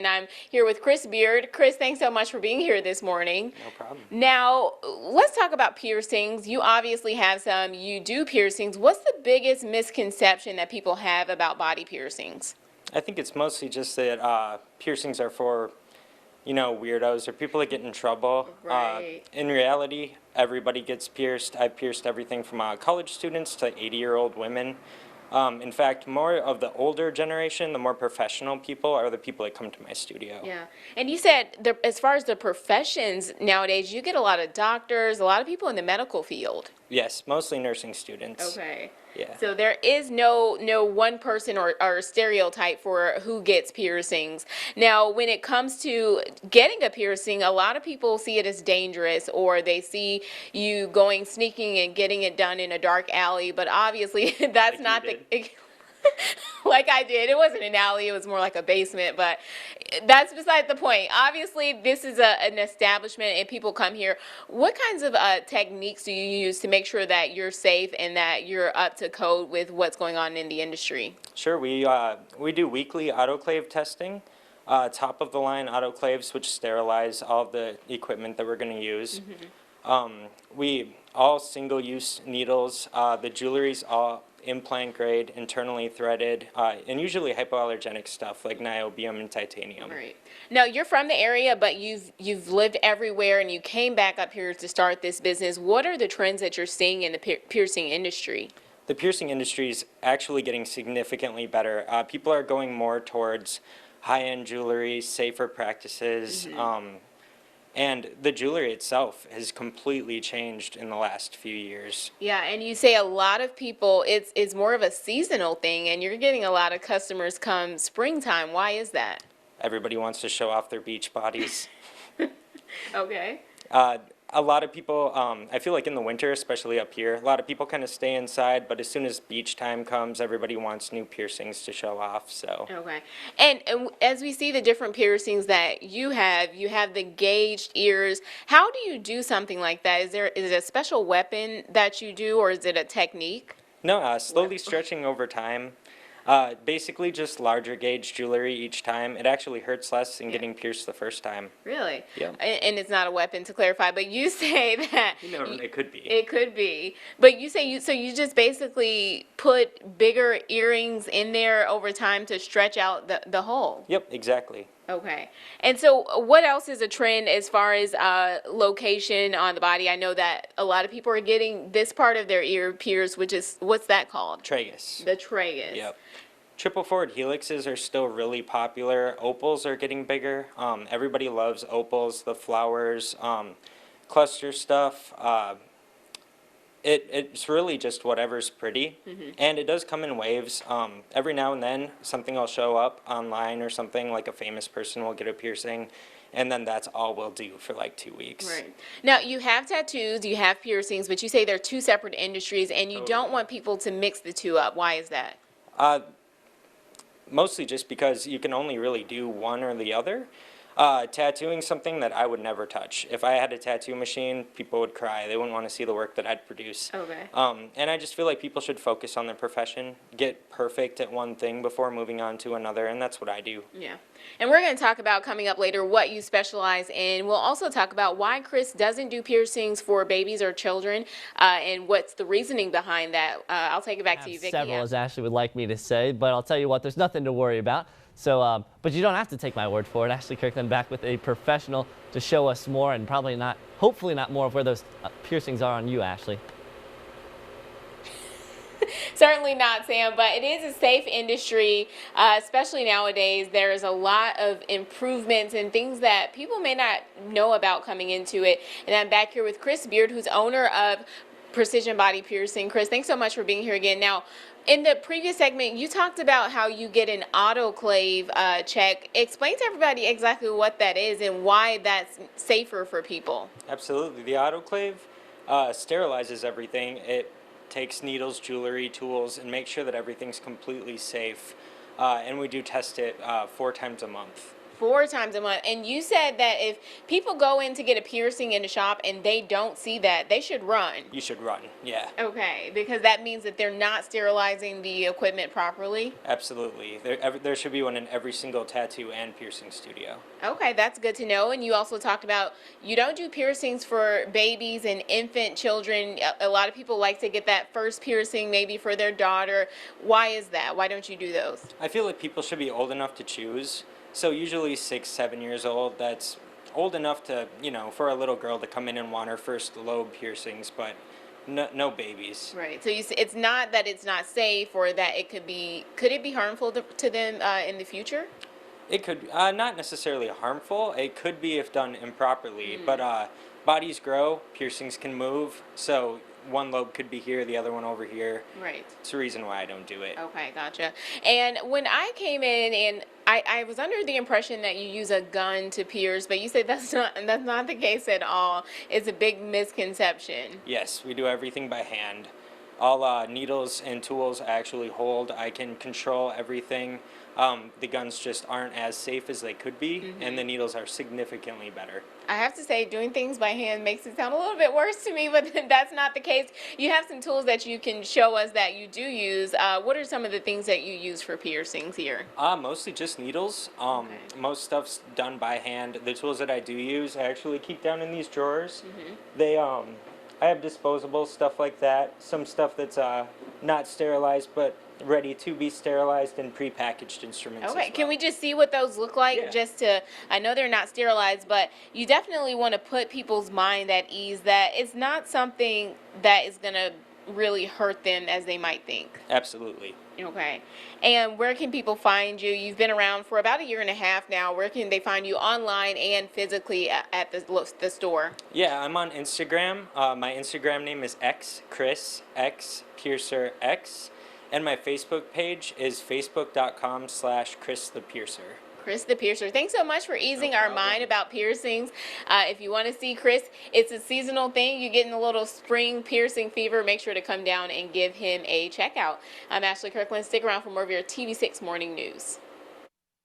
And I'm here with Chris Beard. Chris, thanks so much for being here this morning. No problem. Now, let's talk about piercings. You obviously have some, you do piercings. What's the biggest misconception that people have about body piercings? I think it's mostly just that piercings are for, weirdos or people that get in trouble. Right. In reality, everybody gets pierced. I've pierced everything from college students to 80-year-old women. In fact, more of the older generation, the more professional people are the people that come to my studio. Yeah. And you said, as far as the professions nowadays, you get a lot of doctors, a lot of people in the medical field. Yes, mostly nursing students. Okay. Yeah. So there is no one person or stereotype for who gets piercings. Now, when it comes to getting a piercing, a lot of people see it as dangerous, or they see you going sneaking and getting it done in a dark alley, but obviously that's Like not you the like I did. It wasn't an alley, it was more like a basement, but that's beside the point. Obviously, this is an establishment and people come here. What kinds of techniques do you use to make sure that you're safe and that you're up to code with what's going on in the industry? Sure, we do weekly autoclave testing, top of the line autoclaves which sterilize all of the equipment that we're going to use. We all single use needles, the jewelry's all implant grade, internally threaded, and usually hypoallergenic stuff like niobium and titanium. Right. Now, you're from the area, but you've lived everywhere and you came back up here to start this business. What are the trends that you're seeing in the piercing industry? The piercing industry is actually getting significantly better. People are going more towards high-end jewelry, safer practices, and the jewelry itself has completely changed in the last few years. Yeah, and you say a lot of people, it's more of a seasonal thing, and you're getting a lot of customers come springtime. Why is that? Everybody wants to show off their beach bodies. Okay. A lot of people, I feel like in the winter, especially up here, a lot of people kind of stay inside, but as soon as beach time comes, everybody wants new piercings to show off, so. Okay. And as we see the different piercings that you have the gauged ears. How do you do something like that? Is it a special weapon that you do, or is it a technique? No, slowly stretching over time. Basically just larger gauge jewelry each time. It actually hurts less than getting pierced the first time. Really? Yeah. And it's not a weapon, to clarify, but you say that It could be. it could be. But you say you just basically put bigger earrings in there over time to stretch out the hole. Yep, exactly. Okay. And so what else is a trend as far as location on the body? I know that a lot of people are getting this part of their ear pierced, which is, what's that called? Tragus. The tragus. Yep. Triple forward helixes are still really popular. Opals are getting bigger. Everybody loves opals, the flowers, cluster stuff. It's really just whatever's pretty, and it does come in waves. Every now and then, something will show up online or something, like a famous person will get a piercing, and then that's all we'll do for like 2 weeks. Right. Now, you have tattoos, you have piercings, but you say they're two separate industries, and you don't want people to mix the two up. Why is that? Mostly just because you can only really do one or the other. Tattooing something that I would never touch. If I had a tattoo machine, people would cry. They wouldn't want to see the work that I'd produce. Okay. And I just feel like people should focus on their profession, get perfect at one thing before moving on to another, and that's what I do. Yeah. And we're going to talk about, coming up later, what you specialize in. We'll also talk about why Chris doesn't do piercings for babies or children, and what's the reasoning behind that. I'll take it back to you, Vicki. Several, as Ashley would like me to say, but I'll tell you what, there's nothing to worry about. So, but you don't have to take my word for it. Ashley Kirkland back with a professional to show us more, and probably not, hopefully not more of where those piercings are on you, Ashley. Certainly not, Sam, but it is a safe industry, especially nowadays. There's a lot of improvements and things that people may not know about coming into it. And I'm back here with Chris Beard, who's owner of Precision Body Piercing. Chris, thanks so much for being here again. Now, in the previous segment, you talked about how you get an autoclave check. Explain to everybody exactly what that is and why that's safer for people. Absolutely. The autoclave sterilizes everything. It takes needles, jewelry, tools, and makes sure that everything's completely safe. And we do test it 4 times a month. 4 times a month. And you said that if people go in to get a piercing in the shop and they don't see that, they should run. You should run, yeah. Okay, because that means that they're not sterilizing the equipment properly. Absolutely. There should be one in every single tattoo and piercing studio. Okay, that's good to know. And you also talked about you don't do piercings for babies and infant children. A lot of people like to get that first piercing maybe for their daughter. Why is that? Why don't you do those? I feel like people should be old enough to choose. So usually 6, 7 years old, that's old enough to, for a little girl to come in and want her first lobe piercings, but no babies. Right. So it's not that it's not safe or that could it be harmful to them in the future? It could, not necessarily harmful. It could be if done improperly, but bodies grow, piercings can move, so one lobe could be here, the other one over here. Right. It's the reason why I don't do it. Okay, gotcha. And when I came in and I was under the impression that you use a gun to pierce, but you said that's not the case at all. It's a big misconception. Yes, we do everything by hand. All needles and tools I actually hold. I can control everything. The guns just aren't as safe as they could be, and the needles are significantly better. I have to say, doing things by hand makes it sound a little bit worse to me, but that's not the case. You have some tools that you can show us that you do use. What are some of the things that you use for piercings here? Mostly just needles. Most stuff's done by hand. The tools that I do use, I actually keep down in these drawers. They, I have disposable stuff like that. Some stuff that's not sterilized, but ready to be sterilized and prepackaged instruments. Okay, as well. can we just see what those look like? Yeah. I know they're not sterilized, but you definitely want to put people's mind at ease that it's not something that is going to really hurt them as they might think. Absolutely. Okay. And where can people find you? You've been around for about 1.5 years now. Where can they find you online and physically at the store? Yeah, I'm on Instagram. My Instagram name is Chris X Piercer X. And my Facebook page is facebook.com/Chris the Piercer. Chris the Piercer. Thanks so much for easing our problem. mind about piercings. If you want to see Chris, it's a seasonal thing. You're getting a little spring piercing fever. Make sure to come down and give him a check out. I'm Ashley Kirkland. Stick around for more of your TV6 Morning News.